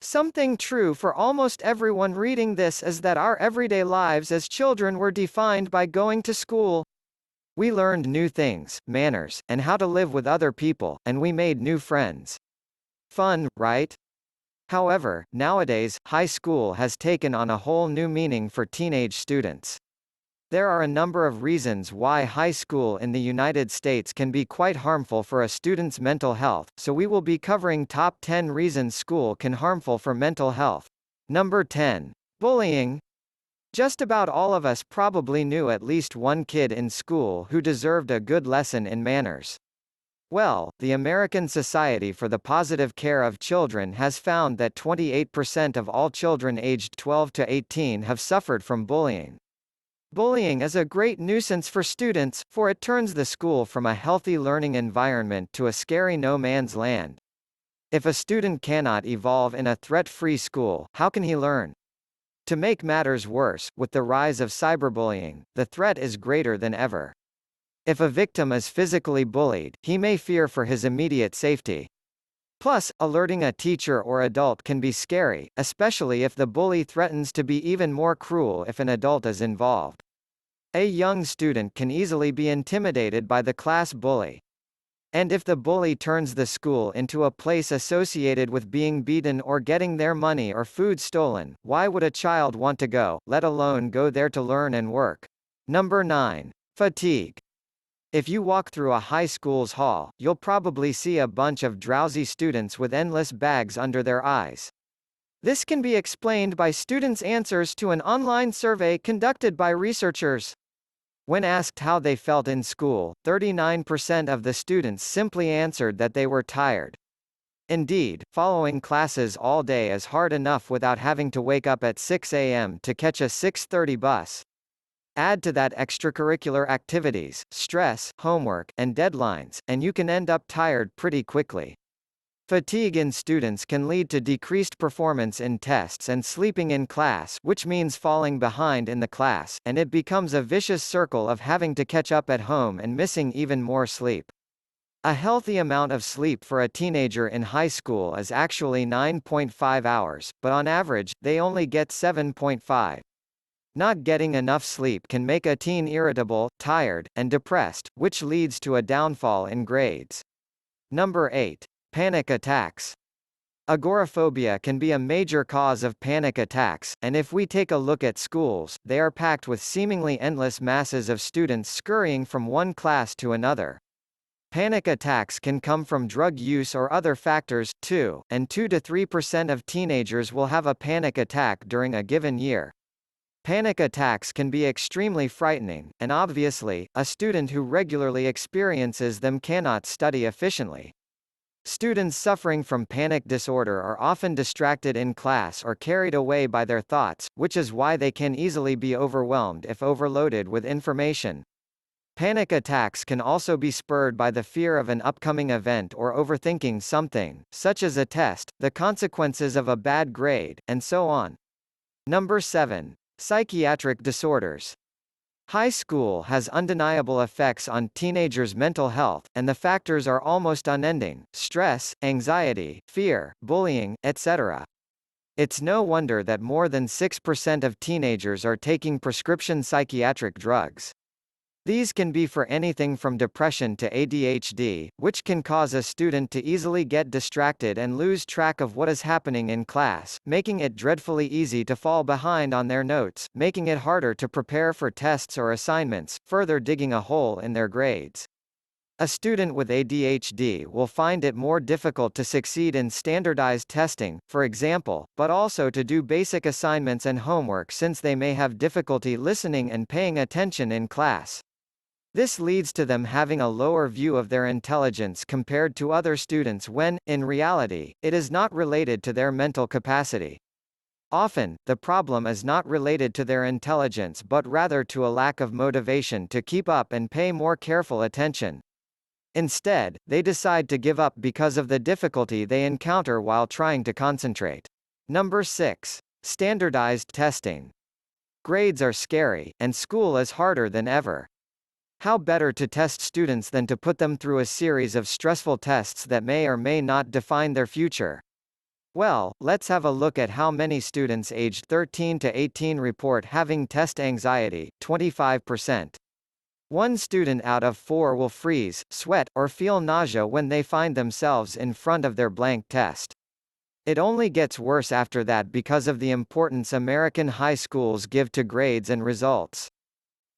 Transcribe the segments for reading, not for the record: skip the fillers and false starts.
Something true for almost everyone reading this is that our everyday lives as children were defined by going to school. We learned new things, manners, and how to live with other people, and we made new friends. Fun, right? However, nowadays, high school has taken on a whole new meaning for teenage students. There are a number of reasons why high school in the United States can be quite harmful for a student's mental health, so we will be covering top 10 reasons school can harmful for mental health. Number 10. Bullying. Just about all of us probably knew at least one kid in school who deserved a good lesson in manners. Well, the American Society for the Positive Care of Children has found that 28% of all children aged 12 to 18 have suffered from bullying. Bullying is a great nuisance for students, for it turns the school from a healthy learning environment to a scary no man's land. If a student cannot evolve in a threat-free school, how can he learn? To make matters worse, with the rise of cyberbullying, the threat is greater than ever. If a victim is physically bullied, he may fear for his immediate safety. Plus, alerting a teacher or adult can be scary, especially if the bully threatens to be even more cruel if an adult is involved. A young student can easily be intimidated by the class bully. And if the bully turns the school into a place associated with being beaten or getting their money or food stolen, why would a child want to go, let alone go there to learn and work? Number 9. Fatigue. If you walk through a high school's hall, you'll probably see a bunch of drowsy students with endless bags under their eyes. This can be explained by students' answers to an online survey conducted by researchers. When asked how they felt in school, 39% of the students simply answered that they were tired. Indeed, following classes all day is hard enough without having to wake up at 6 a.m. to catch a 6:30 bus. Add to that extracurricular activities, stress, homework, and deadlines, and you can end up tired pretty quickly. Fatigue in students can lead to decreased performance in tests and sleeping in class, which means falling behind in the class, and it becomes a vicious circle of having to catch up at home and missing even more sleep. A healthy amount of sleep for a teenager in high school is actually 9.5 hours, but on average, they only get 7.5. Not getting enough sleep can make a teen irritable, tired, and depressed, which leads to a downfall in grades. Number 8. Panic attacks. Agoraphobia can be a major cause of panic attacks, and if we take a look at schools, they are packed with seemingly endless masses of students scurrying from one class to another. Panic attacks can come from drug use or other factors, too, and 2 to 3% of teenagers will have a panic attack during a given year. Panic attacks can be extremely frightening, and obviously, a student who regularly experiences them cannot study efficiently. Students suffering from panic disorder are often distracted in class or carried away by their thoughts, which is why they can easily be overwhelmed if overloaded with information. Panic attacks can also be spurred by the fear of an upcoming event or overthinking something, such as a test, the consequences of a bad grade, and so on. Number 7. Psychiatric disorders. High school has undeniable effects on teenagers' mental health, and the factors are almost unending: stress, anxiety, fear, bullying, etc. It's no wonder that more than 6% of teenagers are taking prescription psychiatric drugs. These can be for anything from depression to ADHD, which can cause a student to easily get distracted and lose track of what is happening in class, making it dreadfully easy to fall behind on their notes, making it harder to prepare for tests or assignments, further digging a hole in their grades. A student with ADHD will find it more difficult to succeed in standardized testing, for example, but also to do basic assignments and homework since they may have difficulty listening and paying attention in class. This leads to them having a lower view of their intelligence compared to other students when, in reality, it is not related to their mental capacity. Often, the problem is not related to their intelligence but rather to a lack of motivation to keep up and pay more careful attention. Instead, they decide to give up because of the difficulty they encounter while trying to concentrate. Number 6. Standardized testing. Grades are scary, and school is harder than ever. How better to test students than to put them through a series of stressful tests that may or may not define their future? Well, let's have a look at how many students aged 13 to 18 report having test anxiety, 25%. One student out of four will freeze, sweat, or feel nausea when they find themselves in front of their blank test. It only gets worse after that because of the importance American high schools give to grades and results.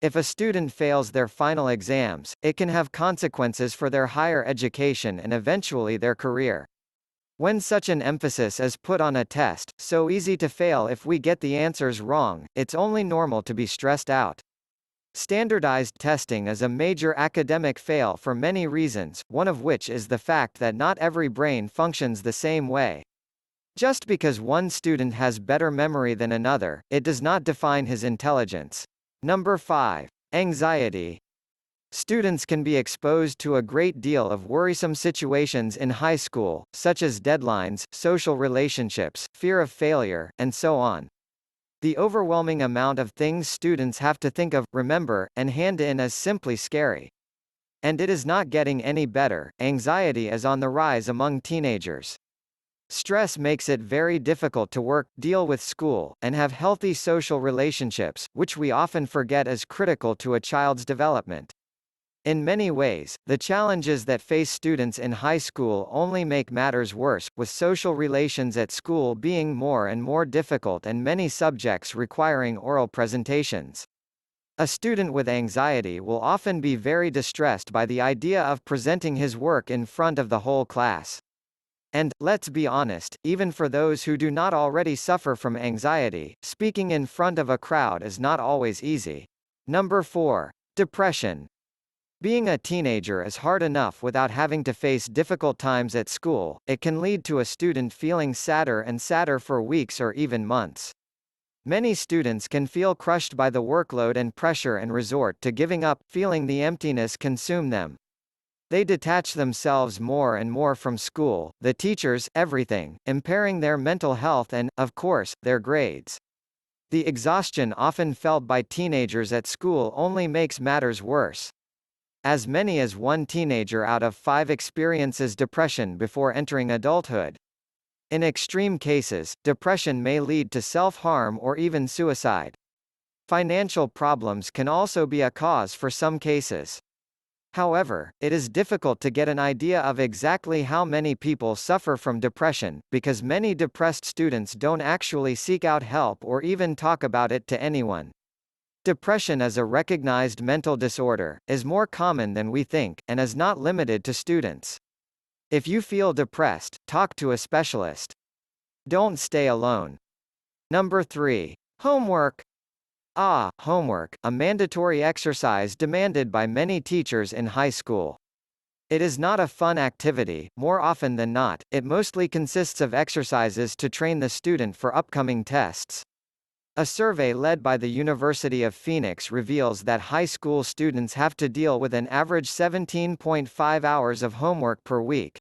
If a student fails their final exams, it can have consequences for their higher education and eventually their career. When such an emphasis is put on a test, so easy to fail if we get the answers wrong, it's only normal to be stressed out. Standardized testing is a major academic fail for many reasons, one of which is the fact that not every brain functions the same way. Just because one student has better memory than another, it does not define his intelligence. Number 5. Anxiety. Students can be exposed to a great deal of worrisome situations in high school, such as deadlines, social relationships, fear of failure, and so on. The overwhelming amount of things students have to think of, remember, and hand in is simply scary. And it is not getting any better. Anxiety is on the rise among teenagers. Stress makes it very difficult to work, deal with school, and have healthy social relationships, which we often forget is critical to a child's development. In many ways, the challenges that face students in high school only make matters worse, with social relations at school being more and more difficult and many subjects requiring oral presentations. A student with anxiety will often be very distressed by the idea of presenting his work in front of the whole class. And, let's be honest, even for those who do not already suffer from anxiety, speaking in front of a crowd is not always easy. Number 4. Depression. Being a teenager is hard enough without having to face difficult times at school. It can lead to a student feeling sadder and sadder for weeks or even months. Many students can feel crushed by the workload and pressure and resort to giving up, feeling the emptiness consume them. They detach themselves more and more from school, the teachers, everything, impairing their mental health and, of course, their grades. The exhaustion often felt by teenagers at school only makes matters worse. As many as one teenager out of 5 experiences depression before entering adulthood. In extreme cases, depression may lead to self-harm or even suicide. Financial problems can also be a cause for some cases. However, it is difficult to get an idea of exactly how many people suffer from depression, because many depressed students don't actually seek out help or even talk about it to anyone. Depression is a recognized mental disorder, is more common than we think, and is not limited to students. If you feel depressed, talk to a specialist. Don't stay alone. Number 3. Homework. Homework, a mandatory exercise demanded by many teachers in high school. It is not a fun activity. More often than not, it mostly consists of exercises to train the student for upcoming tests. A survey led by the University of Phoenix reveals that high school students have to deal with an average 17.5 hours of homework per week.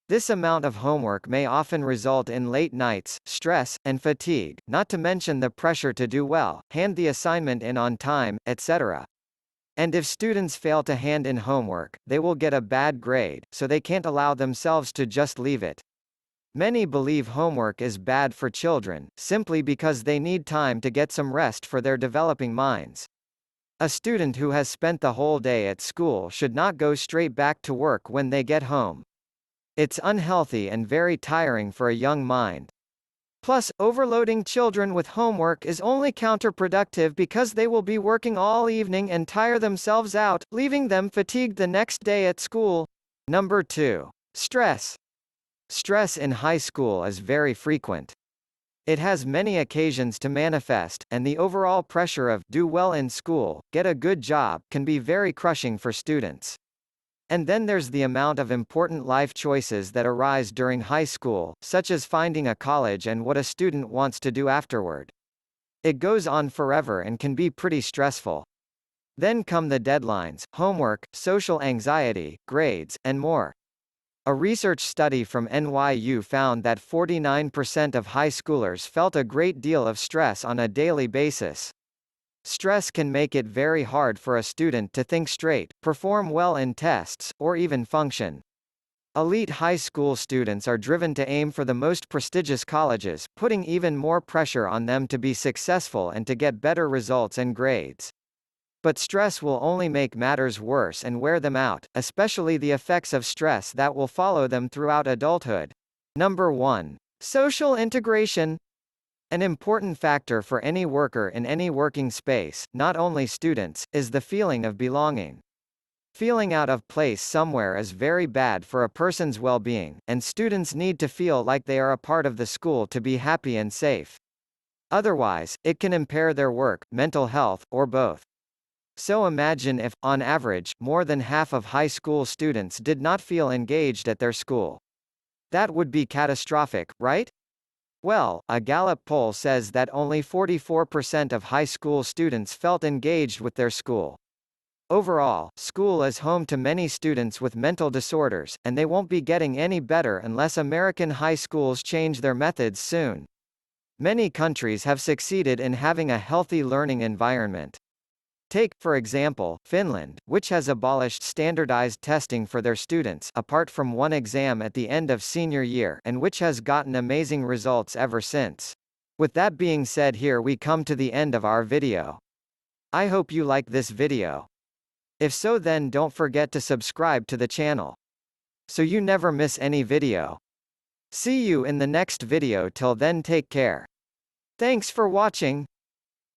This amount of homework may often result in late nights, stress, and fatigue, not to mention the pressure to do well, hand the assignment in on time, etc. And if students fail to hand in homework, they will get a bad grade, so they can't allow themselves to just leave it. Many believe homework is bad for children, simply because they need time to get some rest for their developing minds. A student who has spent the whole day at school should not go straight back to work when they get home. It's unhealthy and very tiring for a young mind. Plus, overloading children with homework is only counterproductive because they will be working all evening and tire themselves out, leaving them fatigued the next day at school. Number 2. Stress. Stress in high school is very frequent. It has many occasions to manifest, and the overall pressure of do well in school, get a good job, can be very crushing for students. And then there's the amount of important life choices that arise during high school, such as finding a college and what a student wants to do afterward. It goes on forever and can be pretty stressful. Then come the deadlines, homework, social anxiety, grades, and more. A research study from NYU found that 49% of high schoolers felt a great deal of stress on a daily basis. Stress can make it very hard for a student to think straight, perform well in tests, or even function. Elite high school students are driven to aim for the most prestigious colleges, putting even more pressure on them to be successful and to get better results and grades. But stress will only make matters worse and wear them out, especially the effects of stress that will follow them throughout adulthood. Number 1. Social integration. An important factor for any worker in any working space, not only students, is the feeling of belonging. Feeling out of place somewhere is very bad for a person's well-being, and students need to feel like they are a part of the school to be happy and safe. Otherwise, it can impair their work, mental health, or both. So imagine if, on average, more than half of high school students did not feel engaged at their school. That would be catastrophic, right? Well, a Gallup poll says that only 44% of high school students felt engaged with their school. Overall, school is home to many students with mental disorders, and they won't be getting any better unless American high schools change their methods soon. Many countries have succeeded in having a healthy learning environment. Take, for example, Finland, which has abolished standardized testing for their students apart from one exam at the end of senior year and which has gotten amazing results ever since. With that being said, here we come to the end of our video. I hope you like this video. If so, then don't forget to subscribe to the channel, so you never miss any video. See you in the next video. Till then, take care. Thanks for watching.